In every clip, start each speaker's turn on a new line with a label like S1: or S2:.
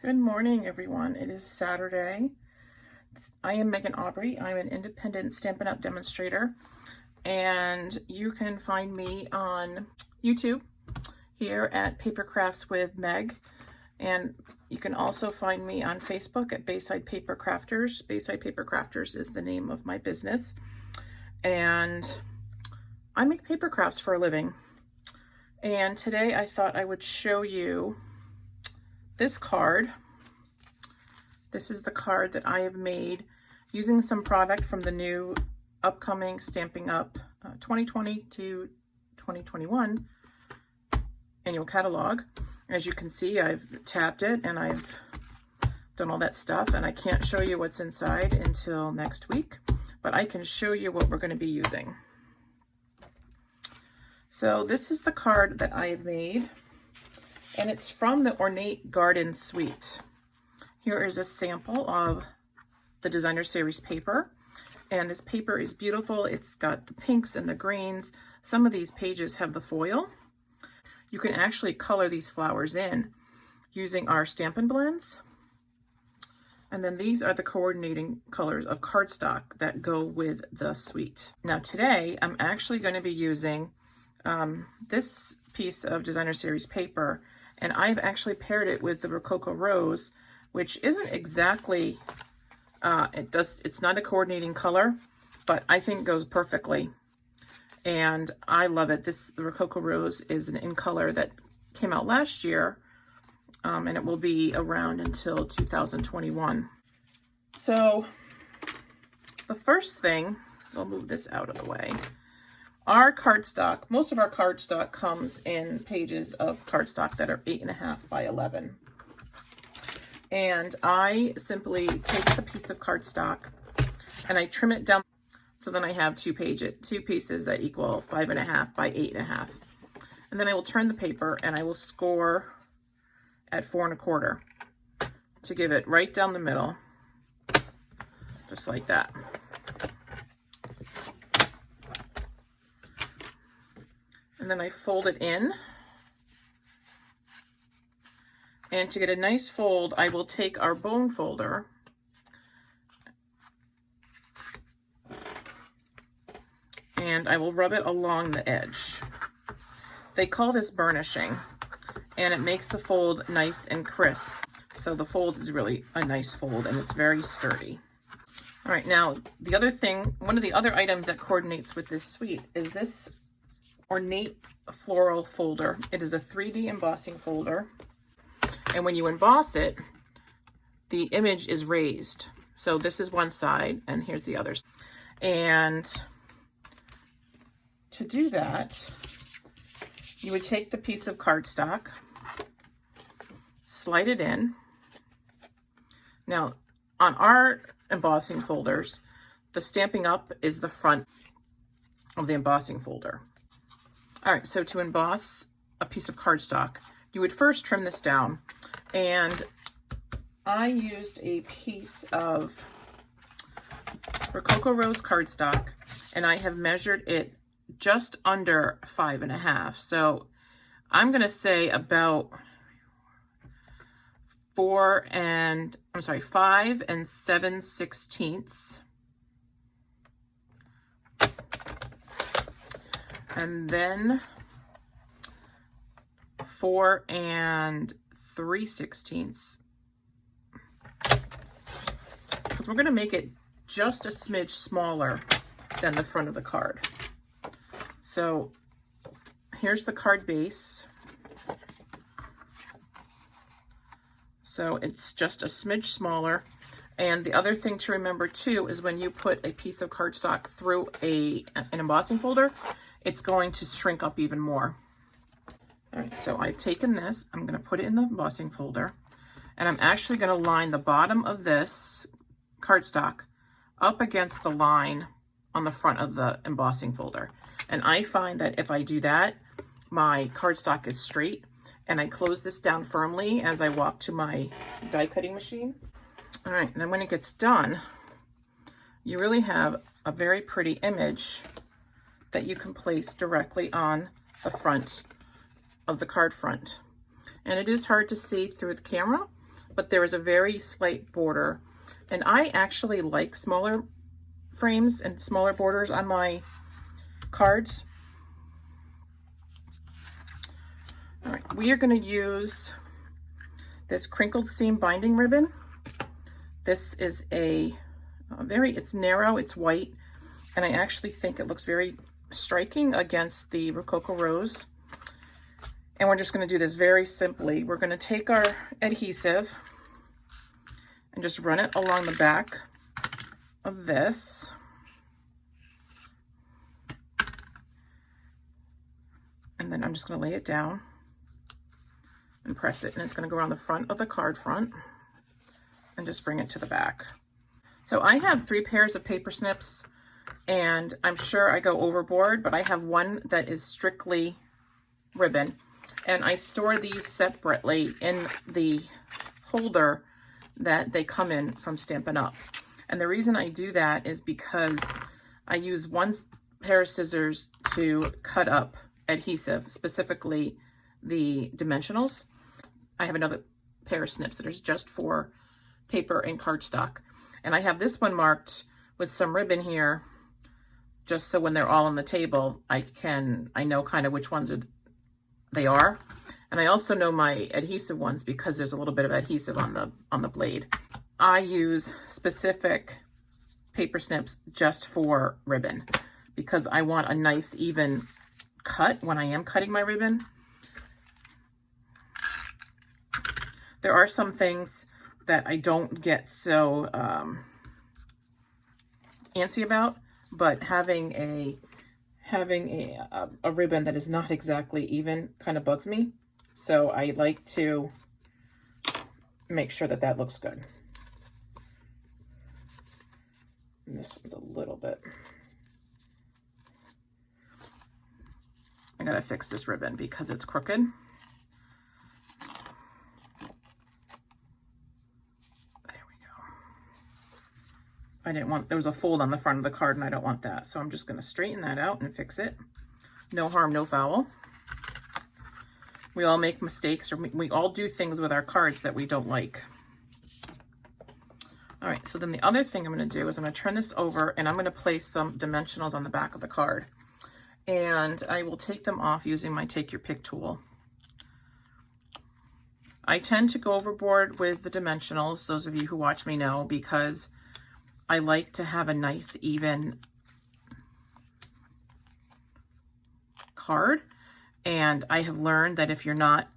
S1: Good morning, everyone. It is Saturday. I am Megan Aubrey. I'm an independent Stampin' Up! Demonstrator, and you can find me on YouTube here at Paper Crafts with Meg, and you can also find me on Facebook at Bayside Paper Crafters. Bayside Paper Crafters is the name of my business, and I make paper crafts for a living. And today I thought I would show you this card. This is the card that I have made using some product from the new upcoming Stampin' Up 2020 to 2021 annual catalog. As you can see, I've tapped it and I've done all that stuff, and I can't show you what's inside until next week, but I can show you what we're going to be using. So this is the card that I have made, and it's from the Ornate Garden Suite. Here is a sample of the designer series paper, and this paper is beautiful. It's got the pinks and the greens. Some of these pages have the foil. You can actually color these flowers in using our Stampin' Blends. And then these are the coordinating colors of cardstock that go with the suite. Now today, I'm actually going to be using this piece of designer series paper, and I've actually paired it with the Rococo Rose, which isn't exactly, it's not a coordinating color, but I think goes perfectly. And I love it. The Rococo Rose is an in color that came out last year, and it will be around until 2021. So the first thing, I'll move this out of the way. Our cardstock, most of our cardstock comes in pages of cardstock that are 8.5 by 11. And I simply take the piece of cardstock and I trim it down. So then I have two pieces that equal 5.5 by 8.5. And then I will turn the paper and I will score at 4.25 to give it right down the middle, just like that. And then I fold it in. And to get a nice fold, I will take our bone folder and I will rub it along the edge. They call this burnishing, and it makes the fold nice and crisp. So the fold is really a nice fold, and it's very sturdy. All right, now the other thing, one of the other items that coordinates with this suite is this Ornate Floral folder. It is a 3D embossing folder. And when you emboss it, the image is raised. So this is one side and here's the other. And to do that, you would take the piece of cardstock, slide it in. Now, on our embossing folders, the Stampin' Up is the front of the embossing folder. All right, so to emboss a piece of cardstock, you would first trim this down. And I used a piece of Rococo Rose cardstock, and I have measured it just under 5.5. So I'm going to say about 5 and 7/16. And then 4 and 3/16, because we're going to make it just a smidge smaller than the front of the card. So here's the card base. So it's just a smidge smaller. And the other thing to remember too is when you put a piece of cardstock through an embossing folder, it's going to shrink up even more. All right, so I've taken this, I'm going to put it in the embossing folder, and I'm actually going to line the bottom of this cardstock up against the line on the front of the embossing folder. And I find that if I do that, my cardstock is straight, and I close this down firmly as I walk to my die cutting machine. All right, and then when it gets done, you really have a very pretty image that you can place directly on the front of the card front. And it is hard to see through the camera, but there is a very slight border. And I actually like smaller frames and smaller borders on my cards. All right, we are going to use this crinkled seam binding ribbon. This is it's narrow, it's white, and I actually think it looks very striking against the Rococo Rose. And we're just going to do this very simply. We're going to take our adhesive and just run it along the back of this. And then I'm just going to lay it down and press it. And it's going to go around the front of the card front and just bring it to the back. So I have 3 pairs of paper snips, and I'm sure I go overboard, but I have one that is strictly ribbon. And I store these separately in the holder that they come in from Stampin' Up. And the reason I do that is because I use one pair of scissors to cut up adhesive, specifically the dimensionals. I have another pair of snips that is just for paper and cardstock. And I have this one marked with some ribbon here, just so when they're all on the table, I know kind of which ones they are. And I also know my adhesive ones because there's a little bit of adhesive on the blade. I use specific paper snips just for ribbon because I want a nice even cut when I am cutting my ribbon. There are some things that I don't get so antsy about, but having a ribbon that is not exactly even kind of bugs me. So I like to make sure that that looks good. And this one's a little bit. I gotta fix this ribbon because it's crooked. There we go. There was a fold on the front of the card and I don't want that. So I'm just gonna straighten that out and fix it. No harm, no foul. We all make mistakes, or we all do things with our cards that we don't like. All right, so then the other thing I'm gonna do is I'm gonna turn this over and I'm gonna place some dimensionals on the back of the card. And I will take them off using my Take Your Pick tool. I tend to go overboard with the dimensionals, those of you who watch me know, because I like to have a nice even card. And I have learned that if you're not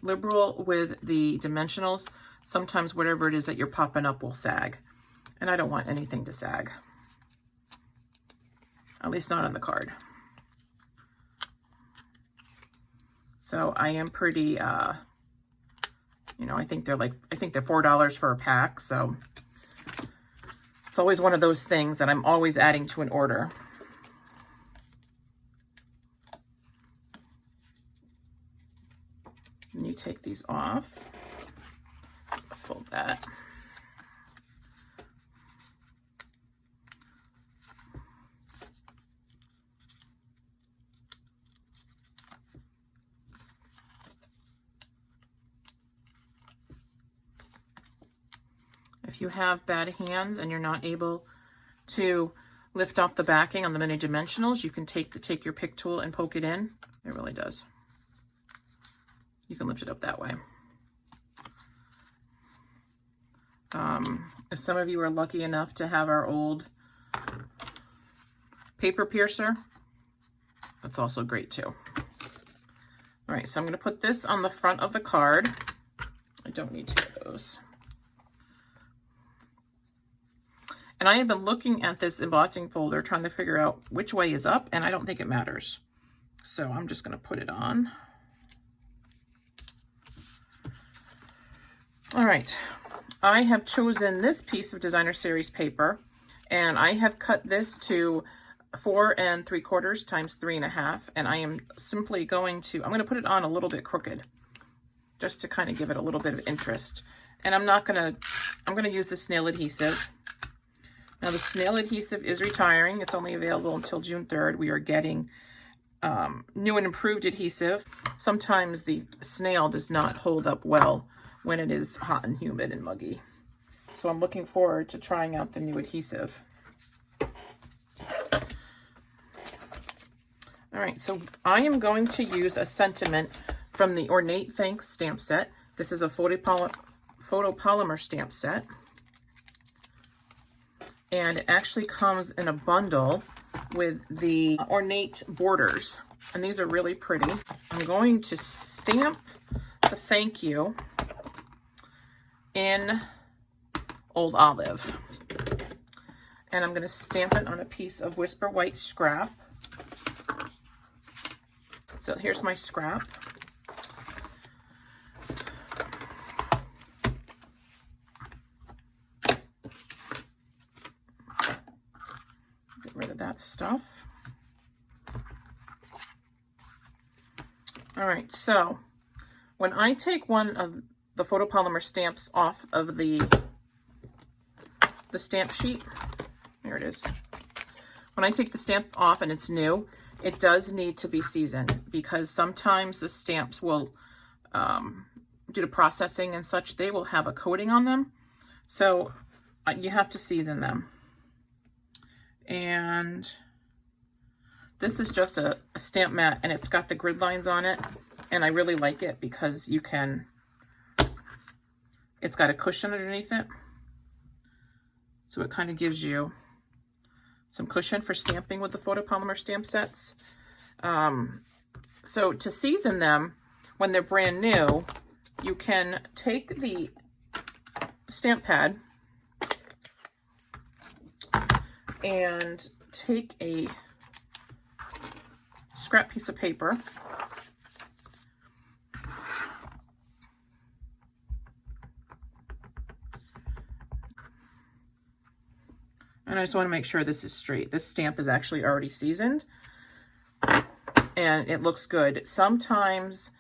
S1: liberal with the dimensionals, sometimes whatever it is that you're popping up will sag. And I don't want anything to sag. At least not on the card. So I am pretty, I think they're $4 for a pack. So it's always one of those things that I'm always adding to an order. And you take these off, fold that. If you have bad hands and you're not able to lift off the backing on the mini dimensionals, you can take your pick tool and poke it in. It really does. You can lift it up that way. If some of you are lucky enough to have our old paper piercer, that's also great too. All right, so I'm going to put this on the front of the card. I don't need 2 of those. And I have been looking at this embossing folder trying to figure out which way is up, and I don't think it matters. So I'm just going to put it on. All right, I have chosen this piece of Designer Series paper, and I have cut this to 4 3/4 times 3 1/2, and I am simply I'm going to put it on a little bit crooked, just to kind of give it a little bit of interest. And I'm going to use the Snail Adhesive. Now the Snail Adhesive is retiring. It's only available until June 3rd. We are getting new and improved adhesive. Sometimes the Snail does not hold up well when it is hot and humid and muggy. So I'm looking forward to trying out the new adhesive. All right, so I am going to use a sentiment from the Ornate Thanks stamp set. This is a photopolymer stamp set. And it actually comes in a bundle with the ornate borders. And these are really pretty. I'm going to stamp the thank you in Old Olive. And I'm going to stamp it on a piece of Whisper White scrap. So here's my scrap. Get rid of that stuff. All right, so when I take one of the photopolymer stamps off of the stamp sheet, there it is. When I take the stamp off and it's new, it does need to be seasoned because sometimes the stamps will, due to processing and such, they will have a coating on them. So you have to season them. And this is just a stamp mat and it's got the grid lines on it. And I really like it because you can, it's got a cushion underneath it. So it kind of gives you some cushion for stamping with the photopolymer stamp sets. So to season them when they're brand new, you can take the stamp pad and take a scrap piece of paper and I just want to make sure this is straight. This stamp is actually already seasoned and it looks good. Sometimes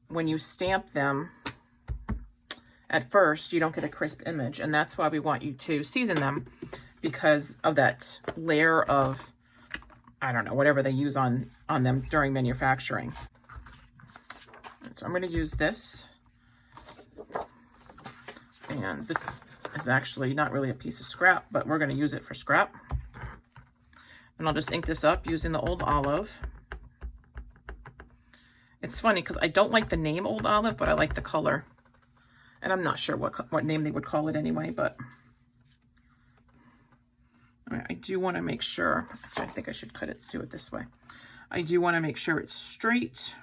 S1: when you stamp them at first, you don't get a crisp image, and that's why we want you to season them because of that layer of, I don't know, whatever they use on them during manufacturing. So I'm going to use this, and this is actually not really a piece of scrap, but we're going to use it for scrap. And I'll just ink this up using the Old Olive. It's funny because I don't like the name Old Olive, but I like the color. And I'm not sure what name they would call it anyway, but all right, I do want to make sure, actually I think I should do it this way. I do want to make sure it's straight.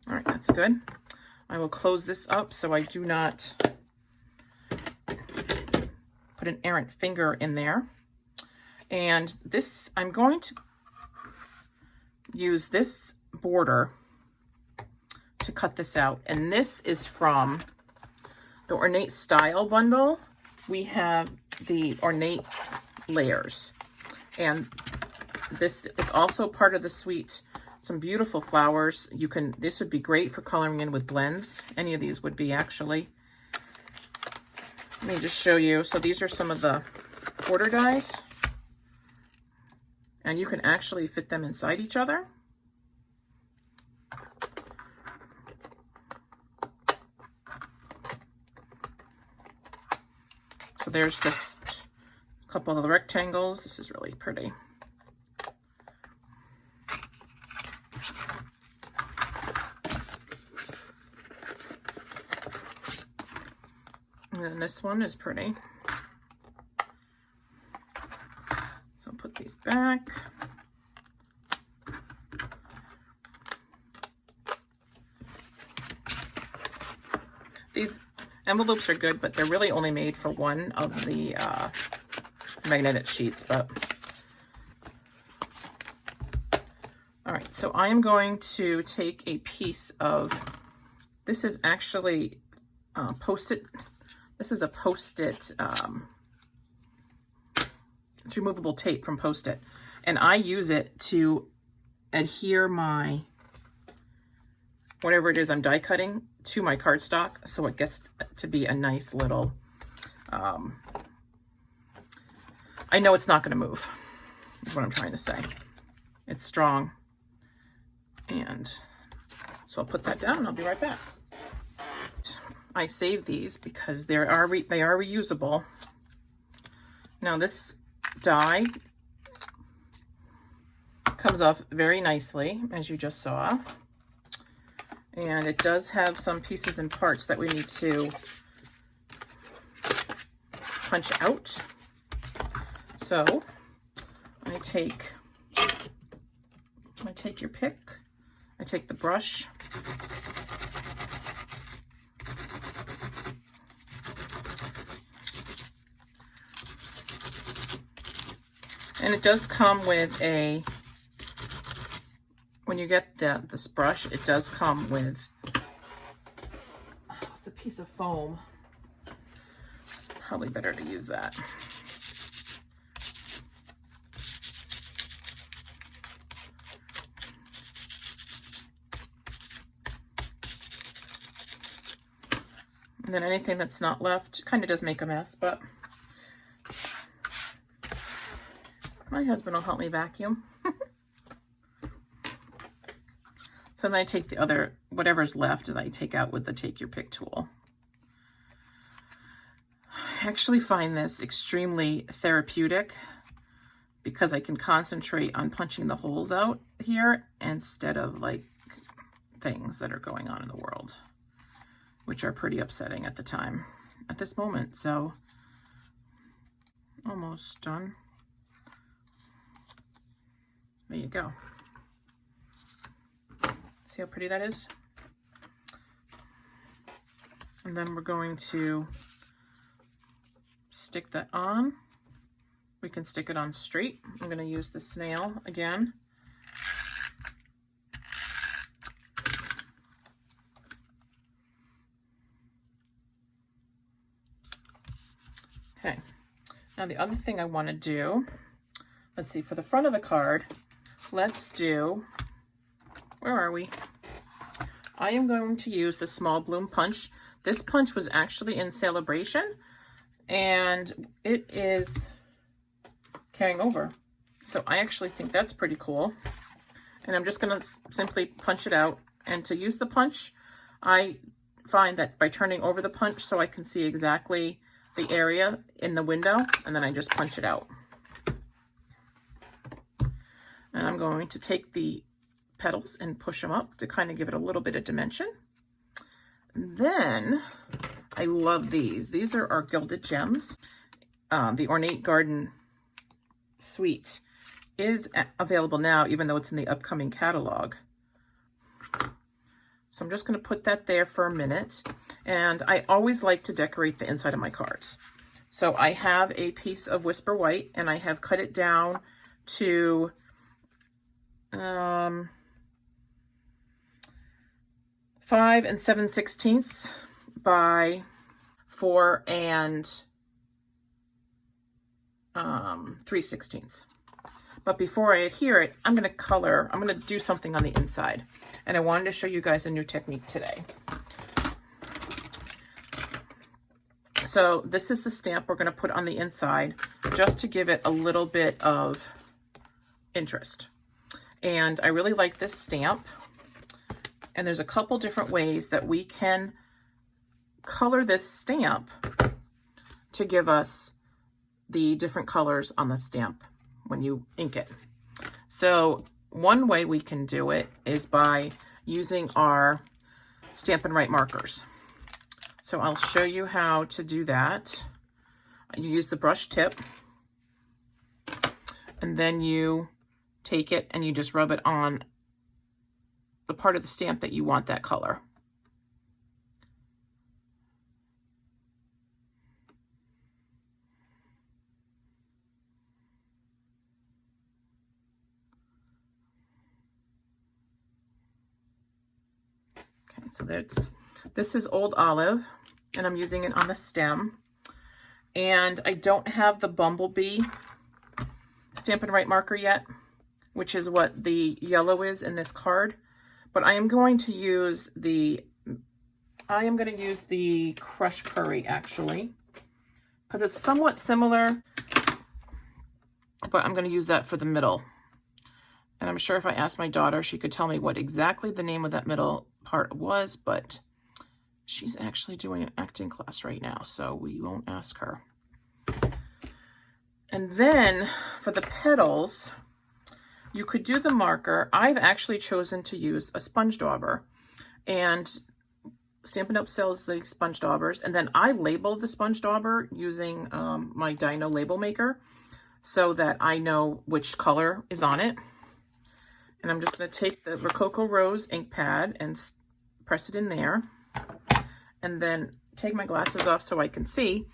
S1: All right, that's good. I will close this up so I do not put an errant finger in there. And this, I'm going to use this border to cut this out. And this is from the Ornate Style Bundle. We have the ornate layers. And this is also part of the suite. Some beautiful flowers. This would be great for coloring in with blends. Any of these would be actually. Let me just show you. So these are some of the border dies. And you can actually fit them inside each other. So there's just a couple of the rectangles. This is really pretty. And then this one is pretty. So I'll put these back. These envelopes are good, but they're really only made for one of the magnetic sheets. But all right, so I am going to take a piece of, this is actually Post-it. This is a Post-it, it's removable tape from Post-it. And I use it to adhere my, whatever it is I'm die cutting, to my cardstock, so it gets to be a nice little I know it's not going to move, is what I'm trying to say. It's strong. And so I'll put that down and I'll be right back. I save these because they are reusable. Now this die comes off very nicely, as you just saw. And it does have some pieces and parts that we need to punch out. So I take your pick, I take the brush, and it does come with a, when you get this brush, it does come with, it's a piece of foam. Probably better to use that. And then anything that's not left kind of does make a mess, but my husband will help me vacuum. So then I take the other, whatever's left, and I take out with the take your pick tool. I actually find this extremely therapeutic because I can concentrate on punching the holes out here instead of like things that are going on in the world, which are pretty upsetting at the time, at this moment. So almost done. There you go. See how pretty that is? And then we're going to stick that on. We can stick it on straight. I'm going to use the snail again. Okay. Now the other thing I want to do, let's see, for the front of the card, let's do, where are we? I am going to use the small bloom punch. This punch was actually in Celebration, and it is carrying over. So I actually think that's pretty cool. And I'm just going to simply punch it out. And to use the punch, I find that by turning over the punch so I can see exactly the area in the window, and then I just punch it out. And I'm going to take the petals and push them up to kind of give it a little bit of dimension. And then I love these. These are our Gilded Gems. The Ornate Garden Suite is available now, even though it's in the upcoming catalog. So I'm just going to put that there for a minute. And I always like to decorate the inside of my cards. So I have a piece of Whisper White, and I have cut it down to 5 7/16 by 4 3/16. But before I adhere it, I'm going to do something on the inside. And I wanted to show you guys a new technique today. So this is the stamp we're going to put on the inside just to give it a little bit of interest. And I really like this stamp. And there's a couple different ways that we can color this stamp to give us the different colors on the stamp when you ink it. So one way we can do it is by using our Stampin' Write markers. So I'll show you how to do that. You use the brush tip, and then you take it and you just rub it on the part of the stamp that you want that color. Okay, so this is Old Olive, and I'm using it on the stem. And I don't have the Bumblebee Stampin' Write marker yet, which is what the yellow is in this card. But I am going to use the Crush Curry, actually, because it's somewhat similar but I'm going to use that for the middle. And I'm sure if I asked my daughter, she could tell me what exactly the name of that middle part was, but she's actually doing an acting class right now, so we won't ask her. And then for the petals, you could do the marker. I've actually chosen to use a sponge dauber, and Stampin' Up sells the sponge daubers, and then I label the sponge dauber using my Dino label maker so that I know which color is on it. And I'm just going to take the Rococo Rose ink pad and press it in there, and then take my glasses off so I can see,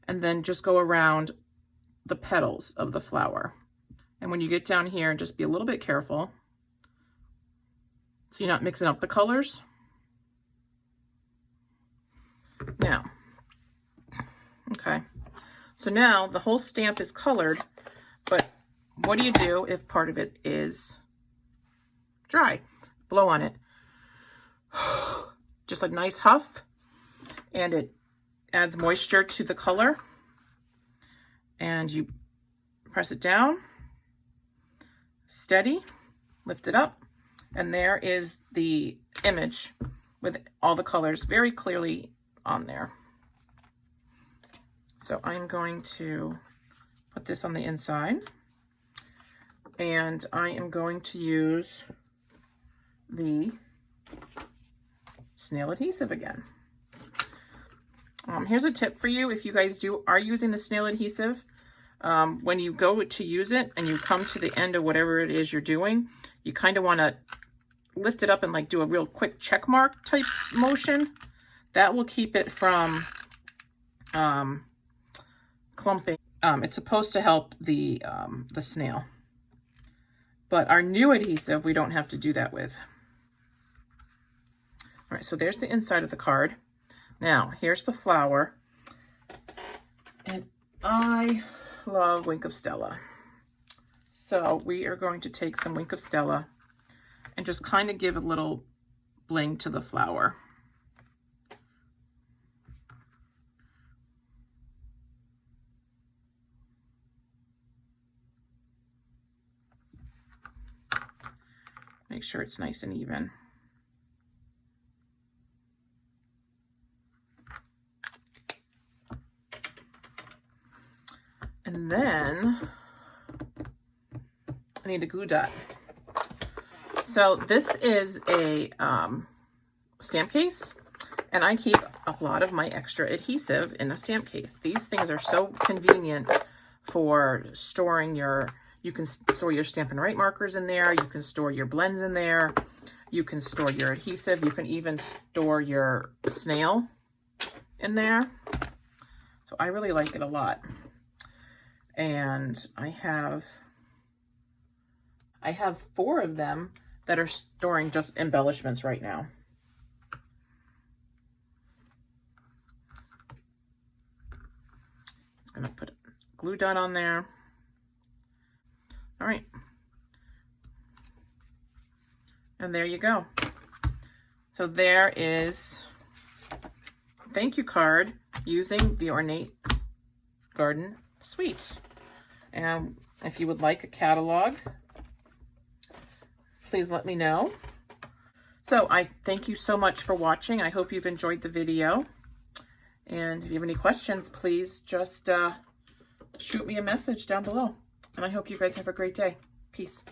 S1: and then just go around the petals of the flower. And when you get down here, just be a little bit careful so you're not mixing up the colors. Now, okay, so now the whole stamp is colored, but what do you do if part of it is dry? Blow on it. Just a nice huff, and it adds moisture to the color. And you press it down, steady, lift it up, and there is the image with all the colors very clearly on there. So I'm going to put this on the inside, and I am going to use the Snail Adhesive again. Here's a tip for you if you guys are using the Snail Adhesive. When you go to use it and you come to the end of whatever it is you're doing, you kind of want to lift it up and like do a real quick check mark type motion. That will keep it from clumping. It's supposed to help the snail. But our new adhesive, we don't have to do that with. All right, so there's the inside of the card. Now, here's the flower. And I love Wink of Stella. So we are going to take some Wink of Stella and just kind of give a little bling to the flower. Make sure it's nice and even. And then I need a glue dot. So this is a stamp case, and I keep a lot of my extra adhesive in a stamp case. These things are so convenient for storing you can store your Stampin' Right markers in there, you can store your blends in there, you can store your adhesive, you can even store your snail in there. So I really like it a lot. And I have 4 of them that are storing just embellishments right now. It's gonna put a glue dot on there. All right. And there you go. So there is a thank you card using the Ornate Garden Suite. And if you would like a catalog, please let me know. So I thank you so much for watching. I hope you've enjoyed the video. And if you have any questions, please just shoot me a message down below. And I hope you guys have a great day. Peace.